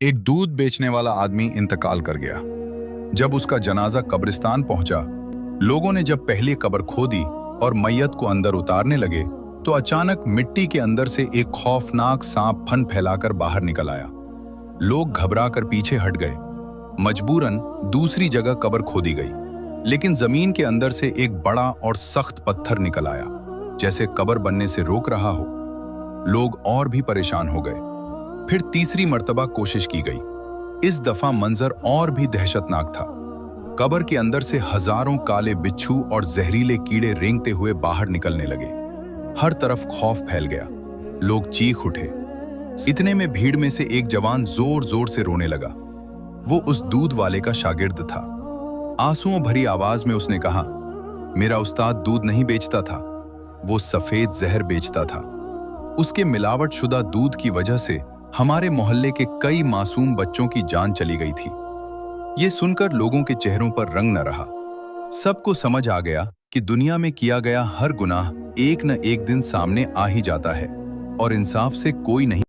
एक दूध बेचने वाला आदमी इंतकाल कर गया। जब उसका जनाजा कब्रिस्तान पहुंचा, लोगों ने जब पहली कब्र खोदी और मैयत को अंदर उतारने लगे, तो अचानक मिट्टी के अंदर से एक खौफनाक सांप फन फैलाकर बाहर निकल आया। लोग घबराकर पीछे हट गए। मजबूरन दूसरी जगह कब्र खोदी गई, लेकिन जमीन के अंदर से एक बड़ा और सख्त पत्थर निकल आया, जैसे कब्र बनने से रोक रहा हो। लोग और भी परेशान हो गए। फिर तीसरी मर्तबा कोशिश की गई। इस दफा मंजर और भी दहशतनाक था। कब्र के अंदर से हजारों काले बिच्छू और जहरीले कीड़े रेंगते हुए बाहर निकलने लगे। हर तरफ खौफ फैल गया। लोग चीख उठे। इतने में भीड़ में से एक जवान जोर जोर से रोने लगा। वो उस दूध वाले का शागिर्द था। आंसुओं भरी आवाज में उसने कहा, मेरा उस्ताद दूध नहीं बेचता था, वो सफेद जहर बेचता था। उसके मिलावट शुदा दूध की वजह से हमारे मोहल्ले के कई मासूम बच्चों की जान चली गई थी। ये सुनकर लोगों के चेहरों पर रंग न रहा। सबको समझ आ गया कि दुनिया में किया गया हर गुनाह एक न एक दिन सामने आ ही जाता है और इंसाफ से कोई नहीं